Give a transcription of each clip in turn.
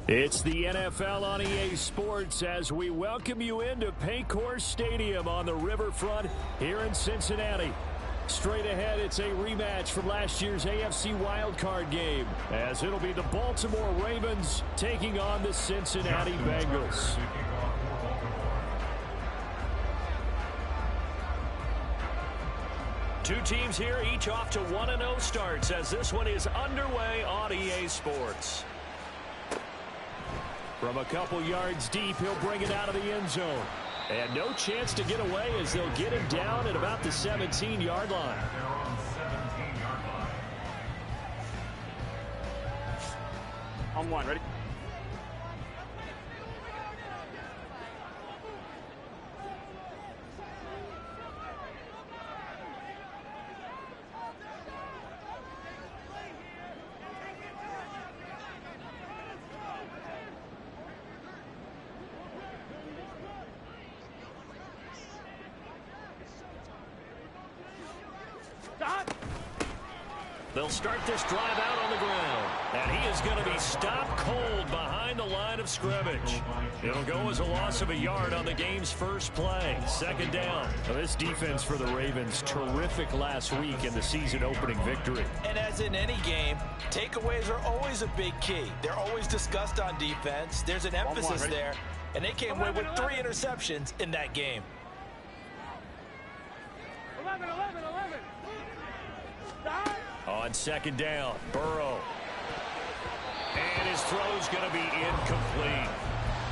It's the NFL on EA Sports as we welcome you into Paycor Stadium on the riverfront here in Cincinnati. Straight ahead, it's a rematch from last year's AFC wildcard game, as it'll be the Baltimore Ravens taking on the Cincinnati Bengals. Two teams here, each off to 1-0 starts as this one is underway on EA Sports. From a couple yards deep, he'll bring it out of the end zone. And no chance to get away as they'll get him down at about the 17-yard line. On one, ready? They'll start this drive out on the ground. And he is going to be stopped cold behind the line of scrimmage. It'll go as a loss of a yard on the game's first play. Second down. Now this defense for the Ravens, terrific last week in the season-opening victory. And as in any game, takeaways are always a big key. They're always discussed on defense. There's an emphasis there. And they came away with 3 interceptions in that game. 11. On second down, Burrow. And his throw's going to be incomplete.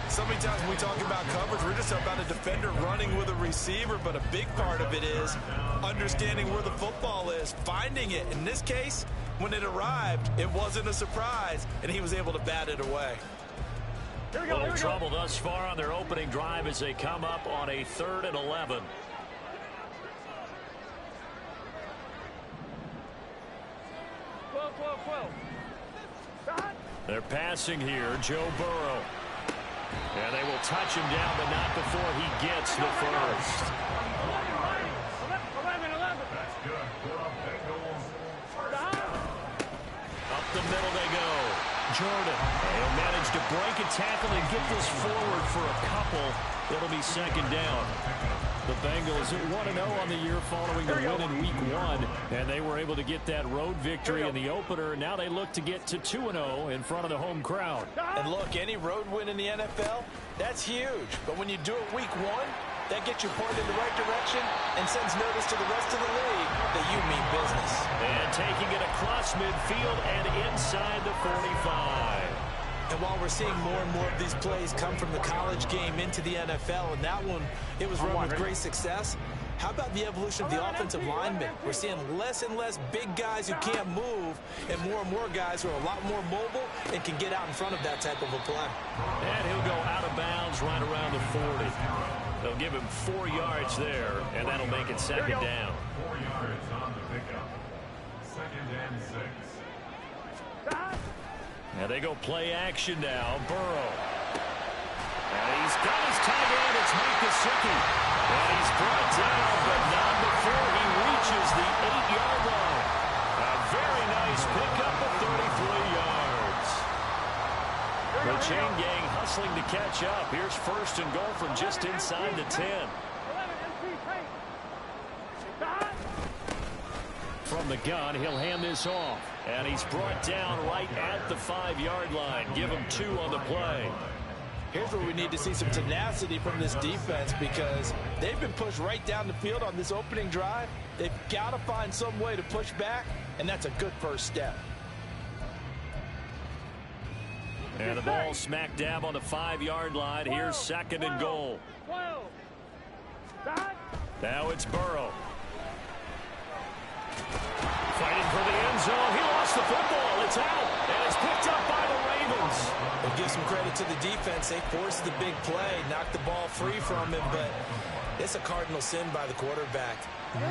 So many times when we talk about coverage, we're just about a defender running with a receiver, but a big part of it is understanding where the football is, finding it. In this case, when it arrived, it wasn't a surprise, and he was able to bat it away. Here we go. Little trouble thus far on their opening drive as they come up on a 3rd and 11. They're passing here, Joe Burrow. And they will touch him down, but not before he gets the first. 11. Up the middle they go. Jordan. He'll manage to break a tackle and get this forward for a couple. It'll be second down. The Bengals at 1-0 on the year following the win in Week 1, and they were able to get that road victory in the opener. Now they look to get to 2-0 in front of the home crowd. And look, any road win in the NFL, that's huge. But when you do it Week 1, that gets you pointed in the right direction and sends notice to the rest of the league that you mean business. And taking it across midfield and inside the 45. And while we're seeing more and more of these plays come from the college game into the NFL, and that one, it was run with great success, how about the evolution of the offensive linemen? We're seeing less and less big guys who can't move, and more guys who are a lot more mobile and can get out in front of that type of a play. And he'll go out of bounds right around the 40. They'll give him 4 yards there, and that'll make it second down. 4 yards on the pickup. 2nd and 6. And they go play action now. Burrow. And he's got his tight end. It's Mike Gesicki. And he's brought down, but not before he reaches the 8-yard line. A very nice pickup of 33 yards. The chain gang hustling to catch up. Here's 1st and goal from just inside the 10. From the gun, he'll hand this off. And he's brought down right at the 5-yard line. Give him 2 on the play. Here's where we need to see some tenacity from this defense because they've been pushed right down the field on this opening drive. They've got to find some way to push back, and that's a good first step. And the ball smack dab on the 5-yard line. Here's 2nd and goal. Now it's Burrow. Fighting for the end zone. He lost the football. It's out. And it's picked up by the Ravens. We'll give some credit to the defense. They forced the big play, knocked the ball free from him, but it's a cardinal sin by the quarterback.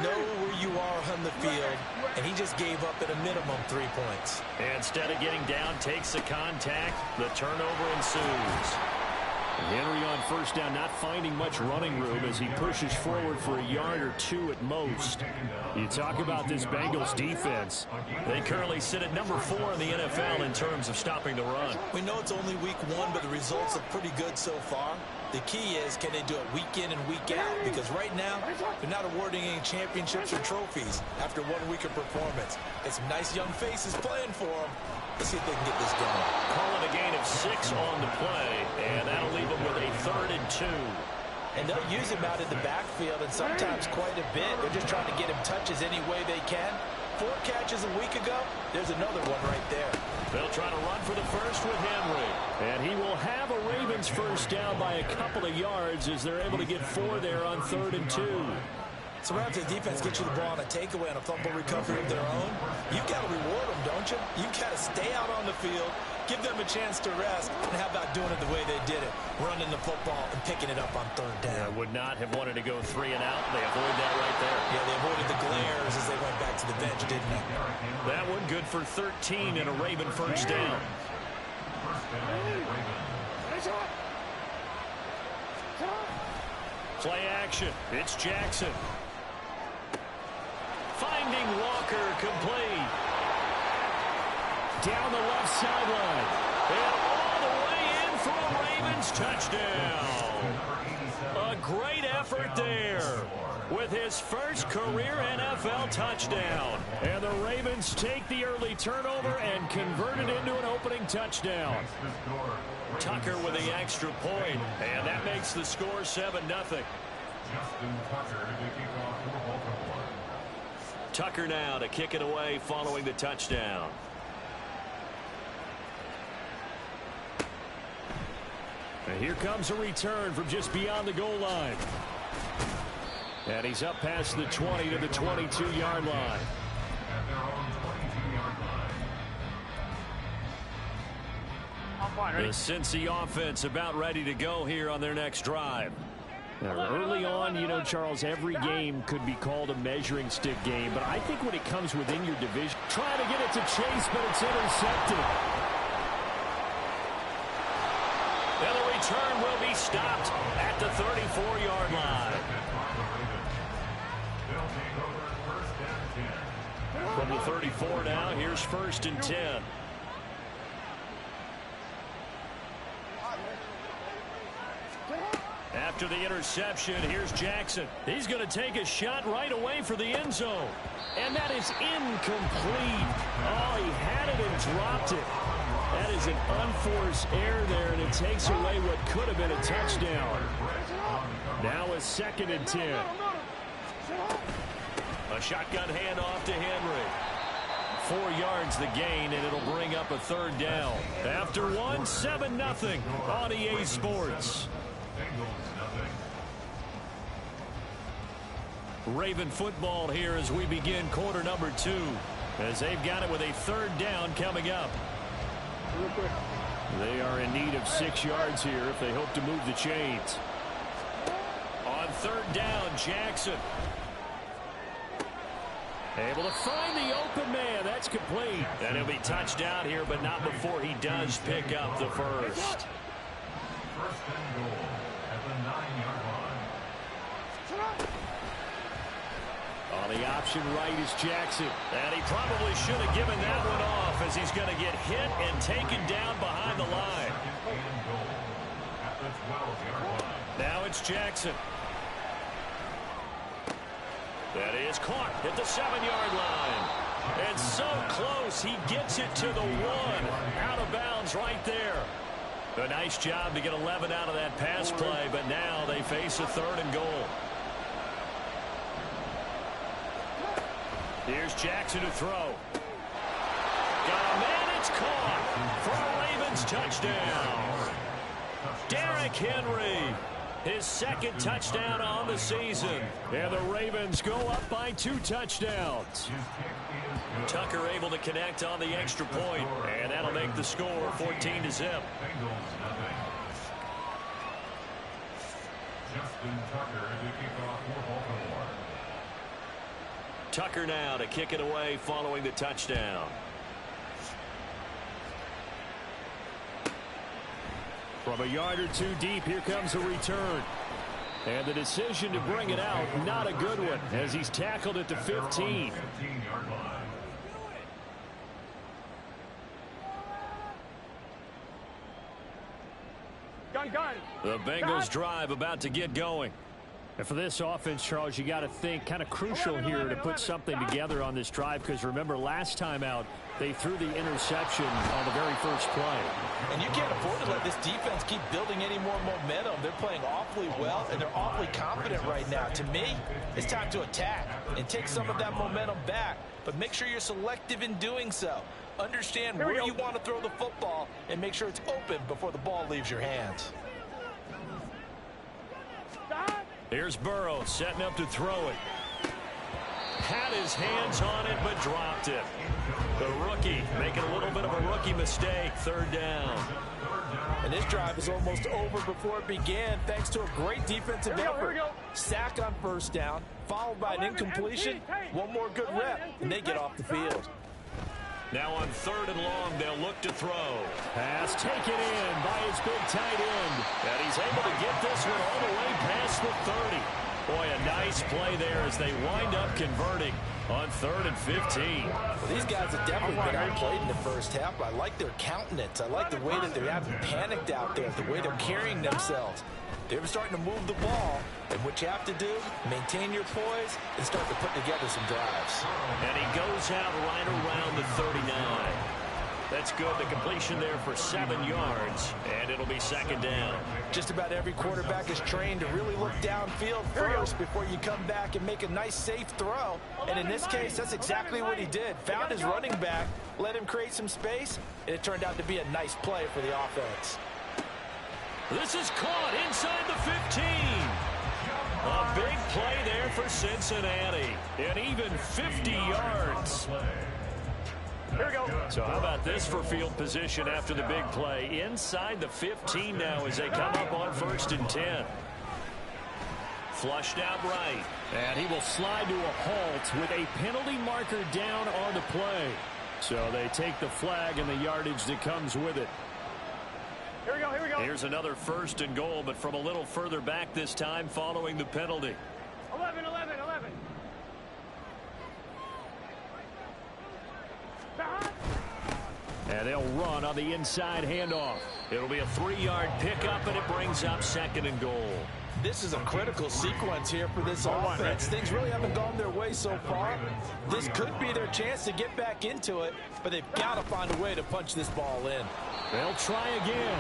Know where you are on the field, and he just gave up at a minimum 3 points. Instead of getting down, takes the contact. The turnover ensues. Henry on first down, not finding much running room as he pushes forward for a yard or two at most. You talk about this Bengals defense. They currently sit at number 4 in the NFL in terms of stopping the run. We know it's only week 1, but the results look pretty good so far. The key is, can they do it week in and week out? Because right now, they're not awarding any championships or trophies after 1 week of performance. Got some nice young faces playing for them. Let's see if they can get this going. Calling a gain of 6 on the play, and that'll leave them with a 3rd and 2. And they'll use him out in the backfield, and sometimes quite a bit. They're just trying to get him touches any way they can. 4 catches a week ago, there's another one right there. They'll try to run for the first with Henry. And he will have a Ravens first down by a couple of yards as they're able to get 4 there on 3rd and 2. So right after the defense gets you the ball on a takeaway and a fumble recovery of their own, you've got to reward them, don't you? You've got to stay out on the field, give them a chance to rest, and how about doing it the way they did it, running the football and picking it up on 3rd down. I would not have wanted to go 3 and out. They avoid that right there. Yeah, they avoided the glares as they went back to the bench, didn't they? That one good for 13 and a Raven first down. Play action. It's Jackson. Finding Walker complete. Down the left sideline. And all the way in for a Ravens touchdown. A great effort there with his first career NFL touchdown. And the Ravens take the early turnover and convert it into an opening touchdown. Tucker with the extra point, and that makes the score 7-0. Tucker now to kick it away following the touchdown. And here comes a return from just beyond the goal line. And he's up past the 20 to the 22-yard line. The Cincy offense about ready to go here on their next drive. Now, early on, you know, Charles, every game could be called a measuring stick game, but I think when it comes within your division, trying to get it to Chase, but it's intercepted. And the return will be stopped at the 34-yard line. From the 34 now, here's 1st and 10. After the interception, here's Jackson. He's going to take a shot right away for the end zone. And that is incomplete. Oh, he had it and dropped it. That is an unforced error there, and it takes away what could have been a touchdown. Now a 2nd and 10. A shotgun handoff to Henry. 4 yards the gain, and it'll bring up a 3rd down. After one, 7-0 on EA Sports. Raven football here as we begin quarter number 2, as they've got it with a 3rd down coming up. They are in need of 6 yards here if they hope to move the chains. On 3rd down, Jackson. Able to find the open man. That's complete. And he'll be touched down here, but not before he does pick up the first. 1st and goal at the 9-yard line. On the option right is Jackson. And he probably should have given that one off as he's going to get hit and taken down behind the line. 2nd and goal at the 12-yard line. Now it's Jackson. That is caught at the 7-yard line. And so close, he gets it to the 1. Out of bounds right there. A nice job to get 11 out of that pass play, but now they face a 3rd and goal. Here's Jackson to throw. Got a man, it's caught for a Ravens touchdown. Derrick Henry, his 2nd touchdown on the season. And the Ravens go up by 2 touchdowns. Tucker able to connect on the extra point, and that'll make the score 14-0. Justin Tucker to kick off for Baltimore. Tucker now to kick it away following the touchdown. From a yard or two deep, here comes a return. And the decision to bring it out, not a good one, as he's tackled at the 15. Gun. The Bengals drive about to get going. And for this offense, Charles, you got to think kind of crucial here to put something together on this drive, because remember last time out they threw the interception on the very first play. And you can't afford to let this defense keep building any more momentum. They're playing awfully well, and they're awfully confident right now. To me, it's time to attack and take some of that momentum back, but make sure you're selective in doing so. Understand where you want to throw the football and make sure it's open before the ball leaves your hands. Here's Burrow setting up to throw it. Had his hands on it, but dropped it. The rookie making a little bit of a rookie mistake. Third down. And this drive is almost over before it began, thanks to a great defensive effort. Sack on first down, followed by an incompletion. One more good rep, and they get off the field. Now on third and long, they'll look to throw. Pass taken in by his big tight end. And he's able to get this one all the way past the 30. Boy, a nice play there as they wind up converting on 3rd and 15. Well, these guys have definitely been outplayed in the first half. I like their countenance. I like the way that they haven't panicked out there, the way they're carrying themselves. They're starting to move the ball, and what you have to do, maintain your poise and start to put together some drives. And he goes out right around the 39. That's good. The completion there for 7 yards, and it'll be 2nd down. Just about every quarterback is trained to really look downfield first before you come back and make a nice, safe throw. And in this case, that's exactly what he did. Found his running back, let him create some space, and it turned out to be a nice play for the offense. This is caught inside the 15. A big play there for Cincinnati. And even 50 yards. Here we go. So how about this for field position after the big play? Inside the 15 now as they come up on 1st and 10. Flushed out right. And he will slide to a halt with a penalty marker down on the play. So they take the flag and the yardage that comes with it. Here we go. Here's another 1st and goal, but from a little further back this time following the penalty. 11. And they'll run on the inside handoff. It'll be a 3-yard pickup, and it brings up 2nd and goal. This is a critical sequence here for this offense. Things really haven't gone their way so far. This could be their chance to get back into it, but they've got to find a way to punch this ball in. They'll try again.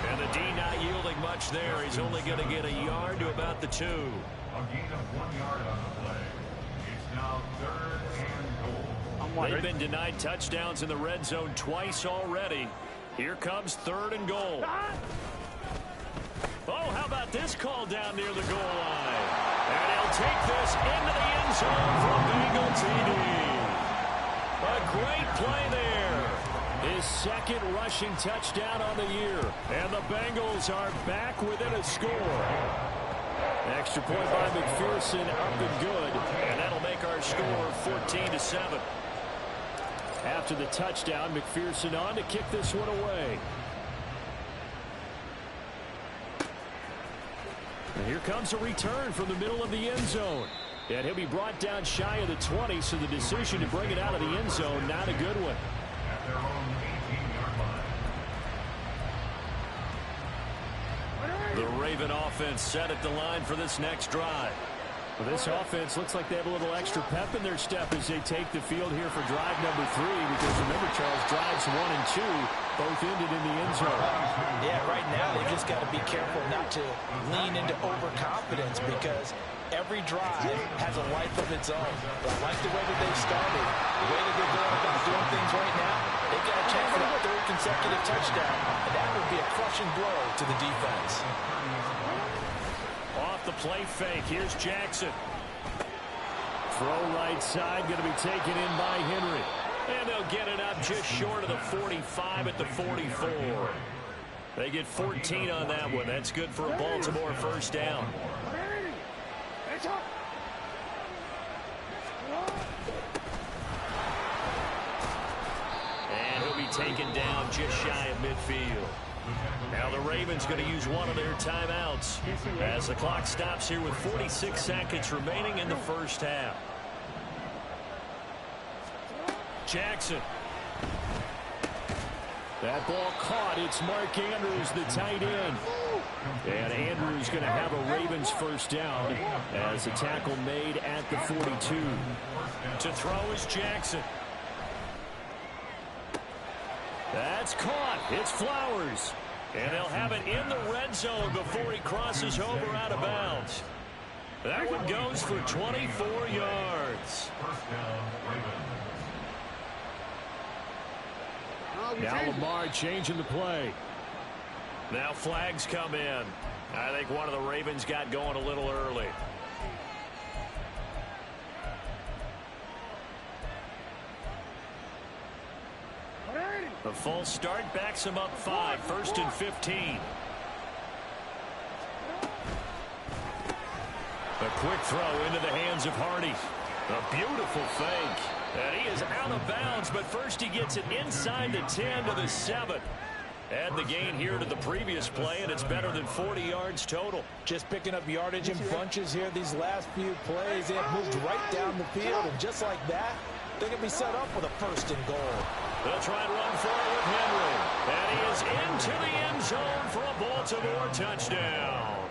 And the D not yielding much there. He's only going to get a yard to about the 2. A gain of 1 yard on the play. It's now 3rd and goal. They've been denied touchdowns in the red zone twice already. Here comes 3rd and goal. Oh, how about this call down near the goal line? And he'll take this into the end zone from Bengal TD. A great play there. His 2nd rushing touchdown on the year. And the Bengals are back within a score. Extra point by McPherson, up and good. And that'll make our score 14-7. After the touchdown, McPherson on to kick this one away. And here comes a return from the middle of the end zone. And he'll be brought down shy of the 20, so the decision to bring it out of the end zone, not a good one. At their own 18-yard line. The Raven offense set at the line for this next drive. Well, this offense looks like they have a little extra pep in their step as they take the field here for drive number 3, because remember, Charles, drives 1 and 2 both ended in the end zone. Yeah, right now they just got to be careful not to lean into overconfidence, because every drive has a life of its own. But I like the way that they started, the way that they're going about doing things right now. They've got a chance for that 3rd consecutive touchdown, and that would be a crushing blow to the defense. Off the play fake, here's Jackson. Throw right side, going to be taken in by Henry. And they'll get it up just short of the 45 at the 44. They get 14 on that one. That's good for a Baltimore 1st down. And he'll be taken down just shy of midfield. Now the Ravens going to use one of their timeouts as the clock stops here with 46 seconds remaining in the first half. Jackson. That ball caught. It's Mark Andrews, the tight end. And Andrews going to have a Ravens first down as a tackle made at the 42. To throw is Jackson. That's caught. It's Flowers. And they'll have it in the red zone before he crosses over out of bounds. That one goes for 24 yards. Now Lamar changing the play. Now flags come in. I think one of the Ravens got going a little early. The false start backs him up 5. 1st and 15. A quick throw into the hands of Hardy. A beautiful fake. And he is out of bounds, but first he gets it inside the 10 to the 7. Add the gain here to the previous play, and it's better than 40 yards total. Just picking up yardage in bunches here these last few plays. They have moved right down the field, and just like that, they're going to be set up with a 1st and goal. They'll try and run for it with Henry. And he is into the end zone for a Baltimore touchdown.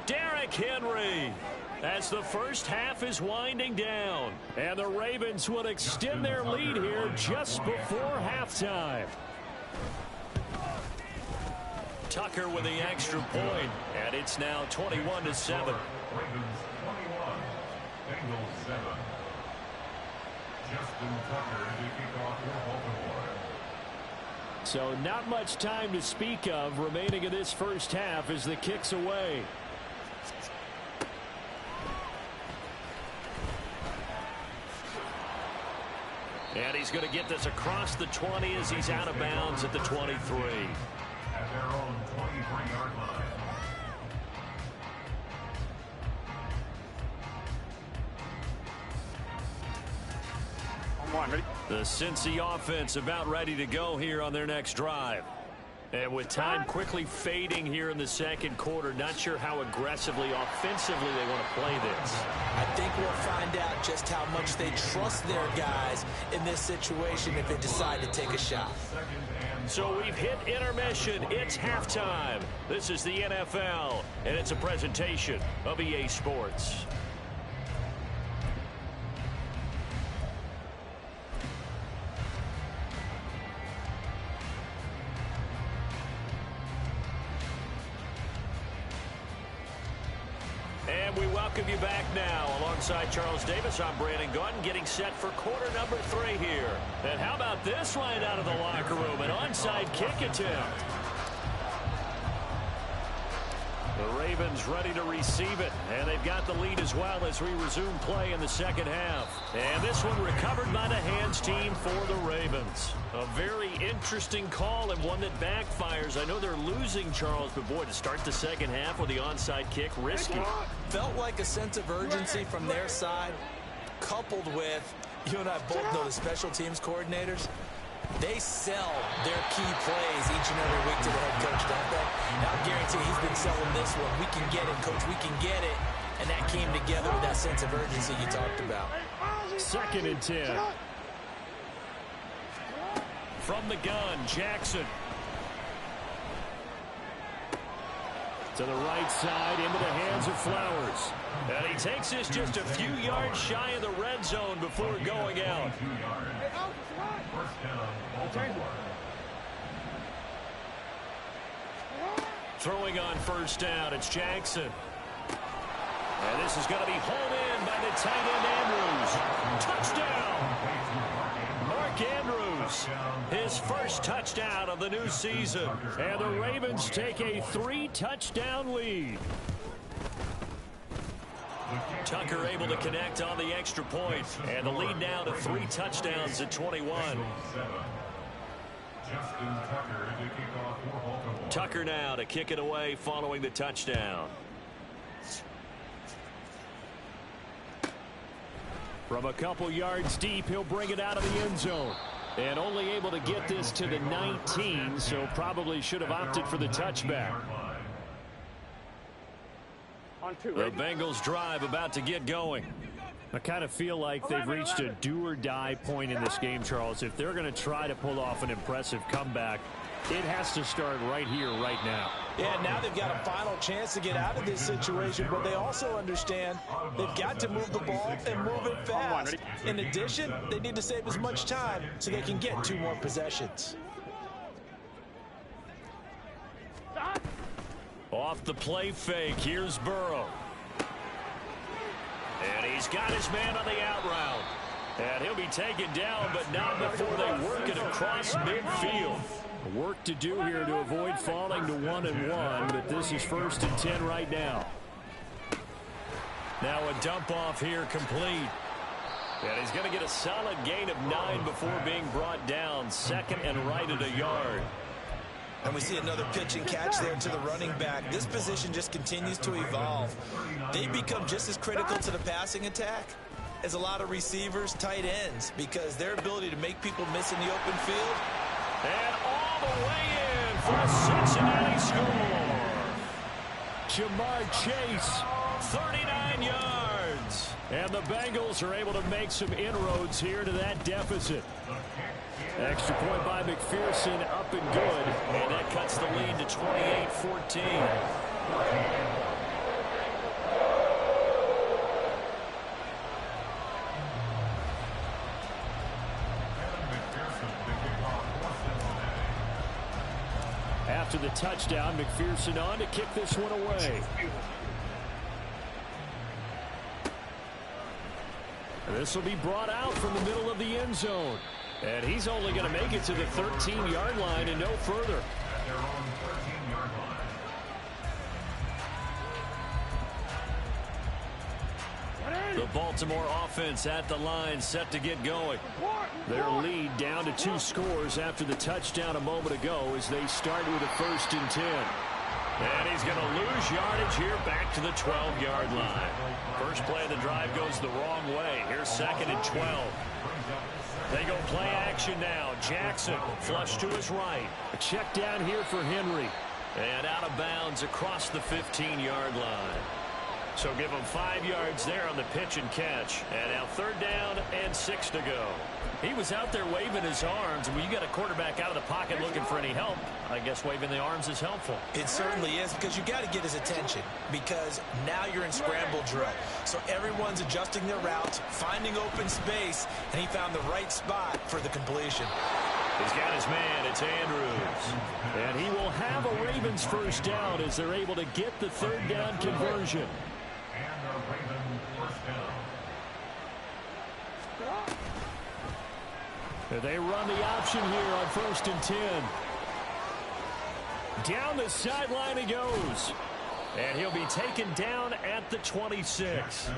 Derrick Henry, as the first half is winding down. And the Ravens will extend their lead here just before halftime. Tucker with the extra point, and it's now 21-7. Ravens 21, Bengals 7. Justin Tucker to kick off for Baltimore. So not much time to speak of remaining in this first half as the kick's away. And he's going to get this across the 20 as he's out of bounds at the 23. At their own 23-yard line. Ready? The Cincy offense about ready to go here on their next drive. And with time quickly fading here in the second quarter, not sure how aggressively, offensively they want to play this. I think we'll find out just how much they trust their guys in this situation if they decide to take a shot. So we've hit intermission. It's halftime. This is the NFL, and it's a presentation of EA Sports. And we welcome you back now. Alongside Charles Davis, I'm Brandon Gunn, getting set for quarter number 3 here. And how about this line out of the locker room? An onside kick attempt. The Ravens ready to receive it, and they've got the lead as well as we resume play in the second half. And this one recovered by the hands team for the Ravens. A very interesting call and one that backfires. I know they're losing, Charles, but boy, to start the second half with the onside kick, risky. Felt like a sense of urgency from their side, coupled with, you and I both know the special teams coordinators, they sell their key plays each and every week to the head coach, don't they? And I'll guarantee he's been selling this one. We can get it, coach, we can get it. And that came together with that sense of urgency you talked about. 2nd and 10. From the gun, Jackson. To the right side, into the hands of Flowers. And he takes this just a few yards shy of the red zone before going out. Throwing on first down, it's Jackson. And this is going to be hauled in by the tight end Andrews. Touchdown! Mark Andrews, his first touchdown of the new season. And the Ravens take a 3-touchdown lead. Tucker able to connect on the extra point. And the lead now to 3 touchdowns at 21. Tucker now to kick it away following the touchdown. From a couple yards deep, he'll bring it out of the end zone. And only able to get this to the 19, so probably should have opted for the touchback. The Bengals drive about to get going. I kind of feel like they've reached a do-or-die point in this game, Charles. If they're going to try to pull off an impressive comeback, it has to start right here, right now. Yeah, now they've got a final chance to get out of this situation, but they also understand they've got to move the ball and move it fast. In addition, they need to save as much time so they can get 2 more possessions. Off the play fake, here's Burrow. And he's got his man on the out route. And he'll be taken down, but not before they work it across midfield. Work to do here to avoid falling to 1-1, but this is 1st and 10 right now. Now a dump off here complete. And he's going to get a solid gain of 9 before being brought down. 2nd and right at a yard. And we see another pitch and catch there to the running back. This position just continues to evolve. They become just as critical to the passing attack as a lot of receivers, tight ends, because their ability to make people miss in the open field. And all the way in for a Cincinnati score. Jamar Chase, 39 yards. And the Bengals are able to make some inroads here to that deficit. Extra point by McPherson, up and good. And that cuts the lead to 28-14. After the touchdown, McPherson on to kick this one away. This will be brought out from the middle of the end zone. And he's only going to make it to the 13-yard line and no further. At their own 13-yard line. The Baltimore offense at the line, set to get going. Their lead down to 2 scores after the touchdown a moment ago as they start with a 1st and 10. And he's going to lose yardage here back to the 12-yard line. First play of the drive goes the wrong way. Here's 2nd and 12. They go play action now. Jackson flush to his right. A check down here for Henry. And out of bounds across the 15-yard line. So give him 5 yards there on the pitch and catch. And now 3rd down and 6 to go. He was out there waving his arms. When you got a quarterback out of the pocket looking for any help, I guess waving the arms is helpful. It certainly is, because you got to get his attention, because now you're in scramble drill. So everyone's adjusting their routes, finding open space, and he found the right spot for the completion. He's got his man. It's Andrews. And he will have a Ravens 1st down as they're able to get the 3rd down conversion. And a Raven 1st down. They run the option here on 1st and 10. Down the sideline he goes. And he'll be taken down at the 26.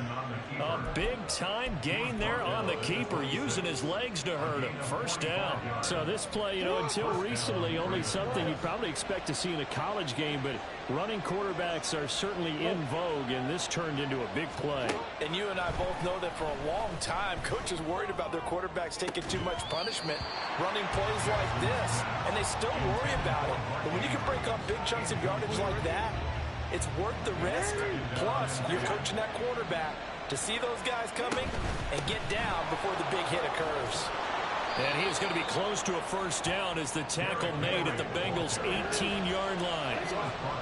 A big-time gain there on the keeper, using his legs to hurt him. 1st down. So this play, until recently, only something you'd probably expect to see in a college game, but running quarterbacks are certainly in vogue, and this turned into a big play. And you and I both know that for a long time, coaches worried about their quarterbacks taking too much punishment, running plays like this, and they still worry about it. But when you can break up big chunks of yardage like that, it's worth the risk. Plus, you're coaching that quarterback to see those guys coming and get down before the big hit occurs. And he is going to be close to a 1st down as the tackle made at the Bengals' 18-yard line.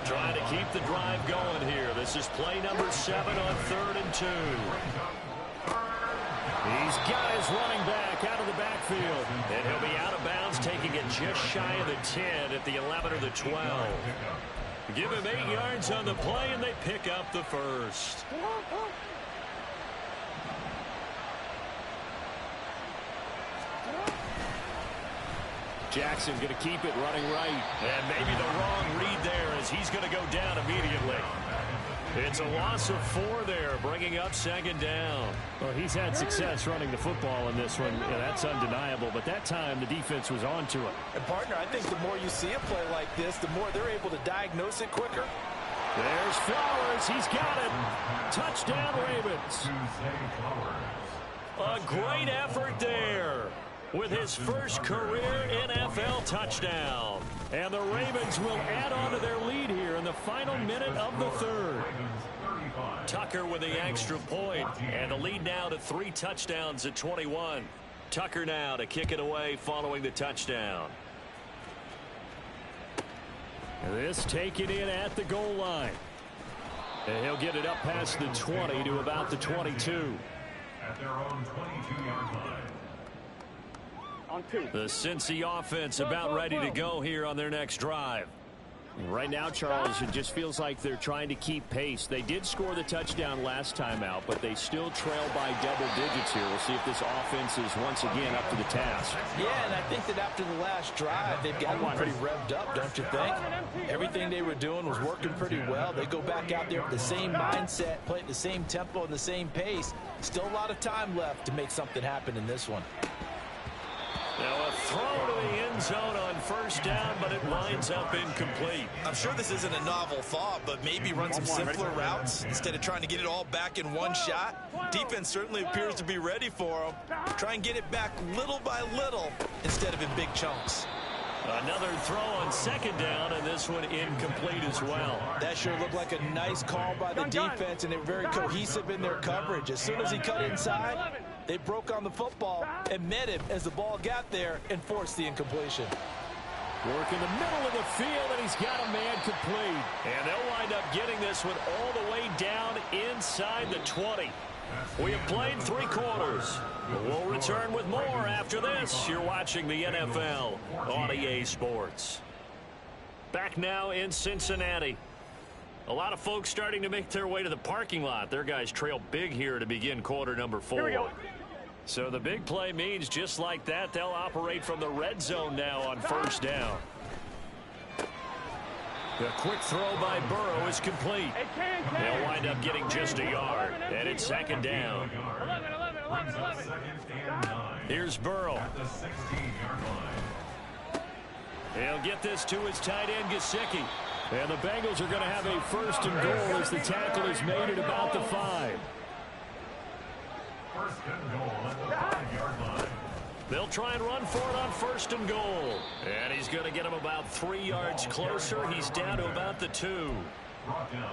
Trying to keep the drive going here. This is play number 7 on 3rd and 2. He's got his running back out of the backfield. And he'll be out of bounds, taking it just shy of the 10 at the 11 or the 12. Give him 8 yards on the play, and they pick up the 1st. Jackson going to keep it running right. And maybe the wrong read there as he's going to go down immediately. It's a loss of 4 there, bringing up 2nd down. Well, he's had success running the football in this one. That's undeniable. But that time, the defense was on to it. And, partner, I think the more you see a play like this, the more they're able to diagnose it quicker. There's Flowers. He's got it. Touchdown, Ravens. A great effort there. with his first career NFL touchdown. And the Ravens will add on to their lead here in the final minute of the third. Tucker with the extra point, and the lead now to 3 touchdowns at 21. Tucker now to kick it away following the touchdown. This taken in at the goal line. And he'll get it up past the 20 to about the 22. At their own 22-yard line. On 2. The Cincy offense about ready to go here on their next drive. Right now, Charles, it just feels like they're trying to keep pace. They did score the touchdown last time out, but they still trail by double digits here. We'll see if this offense is once again up to the task. Yeah, and I think that after the last drive, they've got one pretty revved up, don't you think? Everything they were doing was working pretty well. They go back out there with the same mindset, play at the same tempo and the same pace. Still a lot of time left to make something happen in this one. Now a throw to the end zone on first down, but it winds up incomplete. I'm sure this isn't a novel thought, but maybe run some simpler routes instead of trying to get it all back in one shot. Defense certainly appears to be ready for them. Try and get it back little by little instead of in big chunks. Another throw on second down, and this one incomplete as well. That sure looked like a nice call by the defense, and they're very cohesive in their coverage. As soon as he cut inside, they broke on the football and met him as the ball got there and forced the incompletion. Work in the middle of the field, and he's got a man complete. And they'll wind up getting this one all the way down inside the 20. We have played 3 quarters. We'll return with more after this. You're watching the NFL on EA Sports. Back now in Cincinnati. A lot of folks starting to make their way to the parking lot. Their guys trail big here to begin quarter number 4. So the big play means just like that, they'll operate from the red zone now on first down. The quick throw by Burrow is complete. They'll wind up getting just a yard, and it's second down. 11. Here's Burrow. At the 16-yard line. He'll get this to his tight end, Gesicki. And the Bengals are going to have a first and goal as the tackle is made at about the 5. First and goal at the 5-yard line. They'll try and run for it on first and goal. And he's going to get him about 3 yards closer. He's down to about the 2.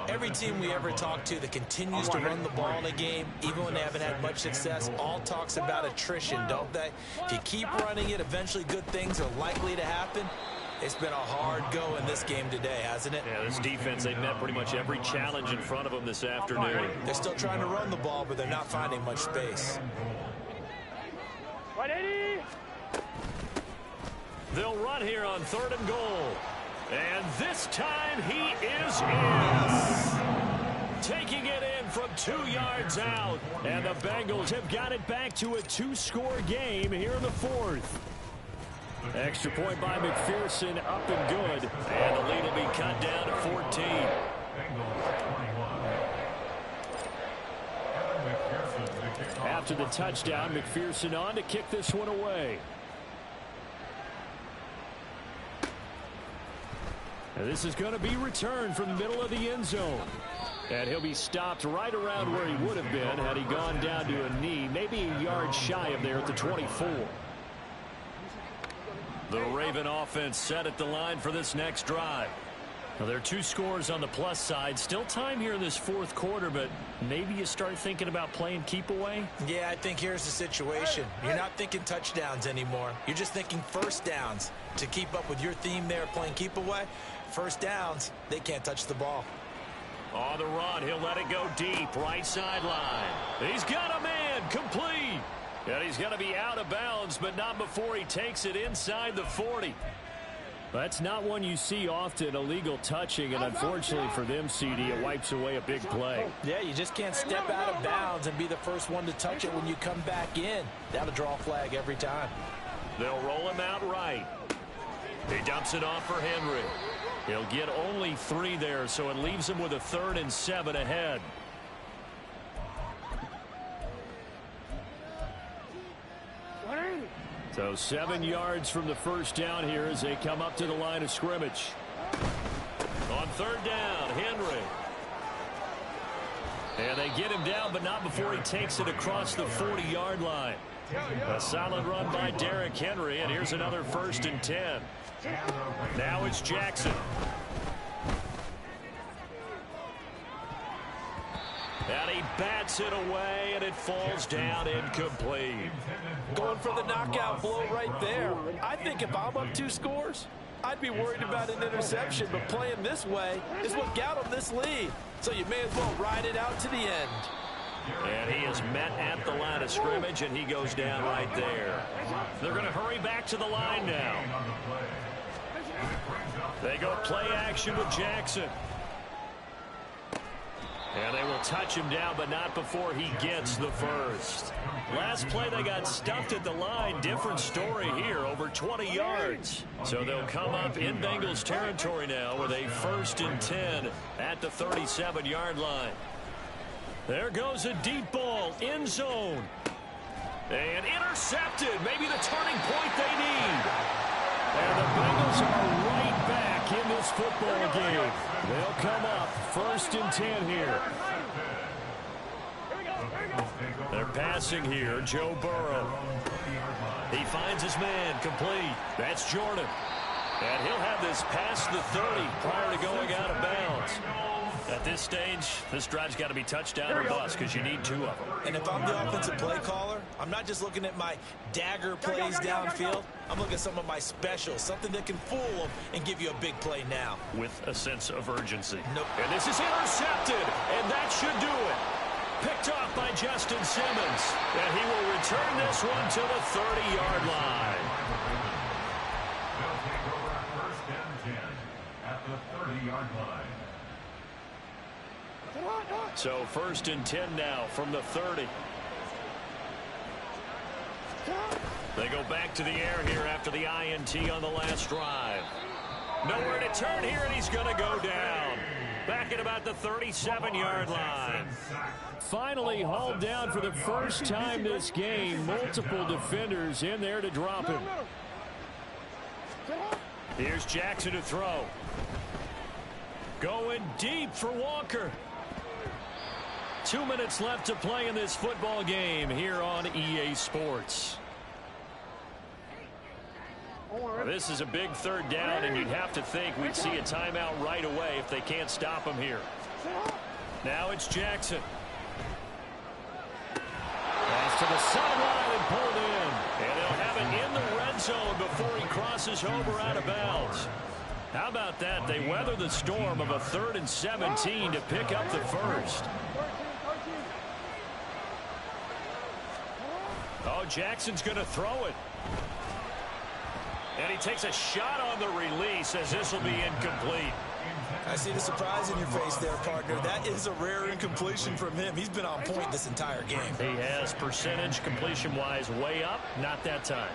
Every team we ever talk to that continues to run the ball in a game, even when they haven't had much success, all talks about attrition, don't they? If you keep running it, eventually good things are likely to happen. It's been a hard go in this game today, hasn't it? Yeah, this defense, they've met pretty much every challenge in front of them this afternoon. They're still trying to run the ball, but they're not finding much space. Right, 80. They'll run here on third and goal. And this time he is in. Taking it in from 2 yards out. And the Bengals have got it back to a 2-score game here in the 4th. Extra point by McPherson, up and good. And the lead will be cut down to 14. After the touchdown, McPherson on to kick this one away. And this is going to be returned from the middle of the end zone. And he'll be stopped right around where he would have been had he gone down to a knee, maybe a yard shy of there at the 24. The Raven offense set at the line for this next drive. Now, there are 2 scores on the plus side. Still time here in this 4th quarter, but maybe you start thinking about playing keep away? Yeah, I think here's the situation. You're not thinking touchdowns anymore. You're just thinking first downs. To keep up with your theme there, playing keep away, first downs, they can't touch the ball. On the run, he'll let it go deep, right sideline. He's got a man, complete. And he's going to be out of bounds, but not before he takes it inside the 40. That's not one you see often, illegal touching, and unfortunately for them, CD, it wipes away a big play. Yeah, you just can't step out of bounds and be the first one to touch it when you come back in. That'll draw a flag every time. They'll roll him out right. He dumps it off for Henry. He'll get only 3 there, so it leaves him with a 3rd and 7 ahead. So 7 yards from the first down here as they come up to the line of scrimmage. On third down, Henry. And they get him down, but not before he takes it across the 40-yard line. A solid run by Derrick Henry, and here's another 1st and 10. Now it's Jackson. And he bats it away, and it falls down incomplete. Going for the knockout blow right there. I think if I'm up 2 scores, I'd be worried about an interception, but playing this way is what got him this lead. So you may as well ride it out to the end. And he is met at the line of scrimmage, and he goes down right there. They're going to hurry back to the line now. They go play action with Jackson. And they will touch him down, but not before he gets the first. Last play, they got stuffed at the line. Different story here, over 20 yards. So they'll come up in Bengals territory now with a 1st and 10 at the 37-yard line. There goes a deep ball, end zone. And intercepted, maybe the turning point they need. And the Bengals are right back in this football game. They'll come up 1st and 10 here. They're passing here, Joe Burrow. He finds his man, complete. That's Jordan. And he'll have this past the 30 prior to going out of bounds. At this stage, this drive's got to be touchdown or bust because you need 2 of them. And if I'm the offensive play caller, I'm not just looking at my dagger plays downfield. I'm looking at some of my specials, something that can fool them and give you a big play now. With a sense of urgency. Nope. And this is intercepted, and that should do it. Picked off by Justin Simmons. And he will return this one to the 30-yard line. They'll take over 1st and 10 at the 30-yard line. So 1st and 10 now from the 30. They go back to the air here after the INT on the last drive. Nowhere to turn here, and he's going to go down. Back at about the 37-yard line. Finally hauled down for the first time this game. Multiple defenders in there to drop him. Here's Jackson to throw. Going deep for Walker. 2 minutes left to play in this football game here on EA Sports. This is a big 3rd down, and you'd have to think we'd see a timeout right away if they can't stop him here. Now it's Jackson. Pass to the sideline and pulled in. And they'll have it in the red zone before he crosses over out of bounds. How about that? They weather the storm of a 3rd and 17 to pick up the first. Oh, Jackson's going to throw it. And he takes a shot on the release as this will be incomplete. I see the surprise in your face there, partner. That is a rare incompletion from him. He's been on point this entire game. He has percentage completion-wise way up. Not that time.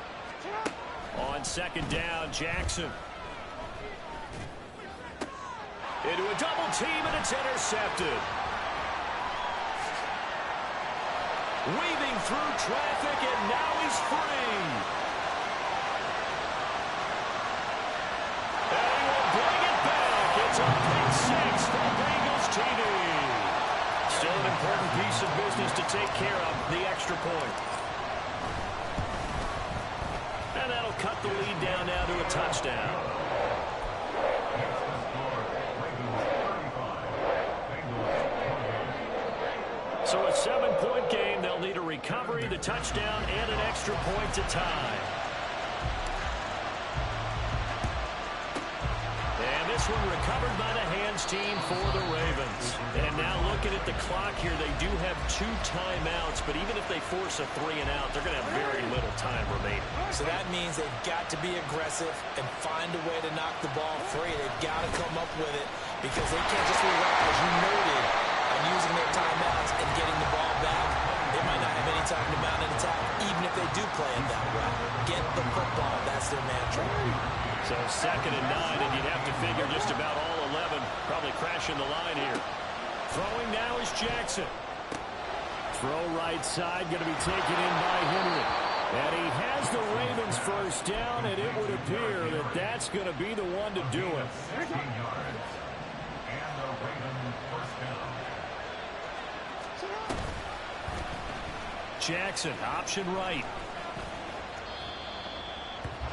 On 2nd down, Jackson. Into a double team, and it's intercepted. Weaving through traffic, and now he's free. And he will bring it back. It's a pick 6 for Bengals TD. Still an important piece of business to take care of, the extra point. And that'll cut the lead down now to a touchdown. So a 7-point game. They'll need a recovery, the touchdown, and an extra point to tie. And this one recovered by the hands team for the Ravens. And now looking at the clock here, they do have 2 timeouts, but even if they force a 3 and out, they're going to have very little time remaining. So that means they've got to be aggressive and find a way to knock the ball free. They've got to come up with it because they can't just rely, as you noted, on using their timeouts and getting the ball back. They might not have any time to mount an attack, even if they do play it that way. Get the football. That's their mantra. So 2nd and 9, and you'd have to figure just about all 11 probably crashing the line here. Throwing now is Jackson. Throw right side, going to be taken in by Henry. And he has the Ravens first down, and it would appear that that's going to be the one to do it. 16 yards. And the Ravens first down. Jackson, option right.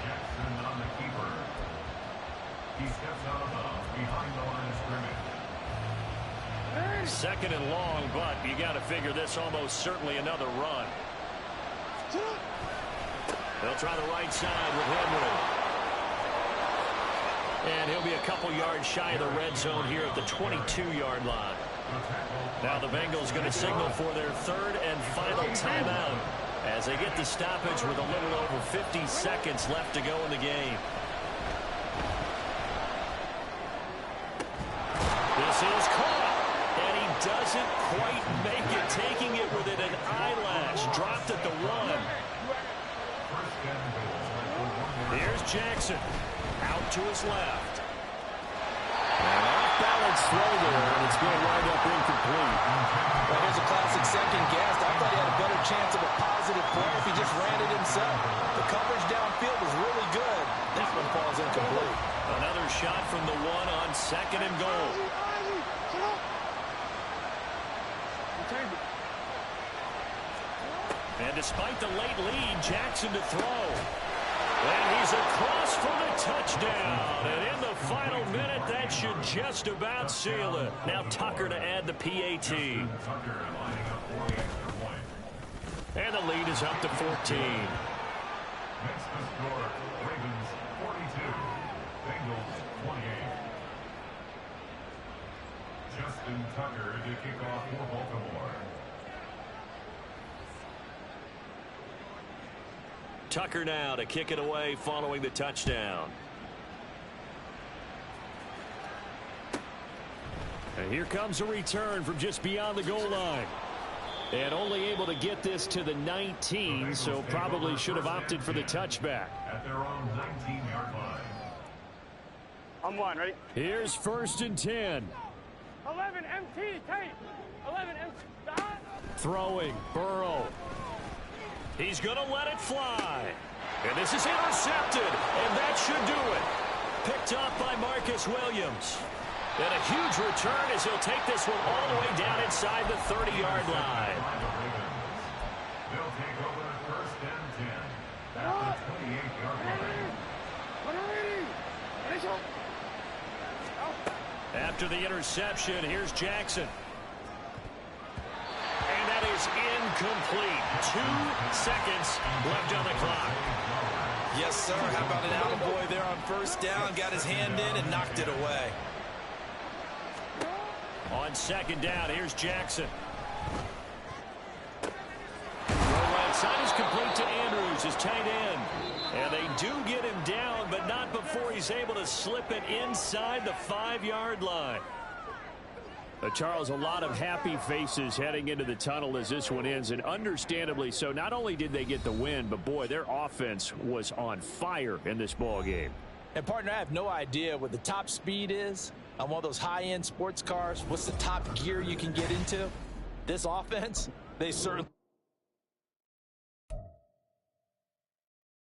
Jackson on the keeper. He steps out of bounds behind the line of scrimmage. Second and long, but you got to figure this almost certainly another run. They'll try the right side with Henry. And he'll be a couple yards shy of the red zone here at the 22-yard line. Now the Bengals going to signal for their third and final timeout as they get the stoppage with a little over 50 seconds left to go in the game. This is caught, and he doesn't quite make it, taking it within an eyelash. Dropped at the 1. Here's Jackson, out to his left. An off-balance throw there, and it's going to wind up incomplete. Well, here's a classic second guess. I thought he had a better chance of a positive play if he just ran it himself. The coverage downfield was really good. That one falls incomplete. Another shot from the 1 on second and goal. And despite the late lead, Jackson to throw. And he's across for the touchdown. And in the final minute, that should just about seal it. Now Tucker to add the PAT. And the lead is up to 14. Makes the score Ravens 42, Bengals 28. Justin Tucker to kick off for Baltimore. Tucker now to kick it away following the touchdown. And here comes a return from just beyond the goal line. And only able to get this to the 19, so probably should have opted for the touchback. At their own 19-yard line. I'm 1, ready? Here's 1st and 10. 11 MT, tight. 11 MT, stop. Throwing, Burrow. He's going to let it fly. And this is intercepted, and that should do it. Picked up by Marcus Williams. And a huge return as he'll take this one all the way down inside the 30-yard line. They'll take over 1st and 10 at the 28-yard line. After the interception, here's Jackson. And that is incomplete. 2 seconds left on the clock. Yes, sir. How about an attaboy there on 1st down? Got his hand in and knocked it away. On 2nd down, here's Jackson. Throw right side is complete to Andrews, his tight end. And they do get him down, but not before he's able to slip it inside the 5-yard line. Charles, a lot of happy faces heading into the tunnel as this one ends, and understandably so. Not only did they get the win, but boy, their offense was on fire in this ball game. And partner, I have no idea what the top speed is on one of those high-end sports cars. What's the top gear you can get into? This offense, they certainly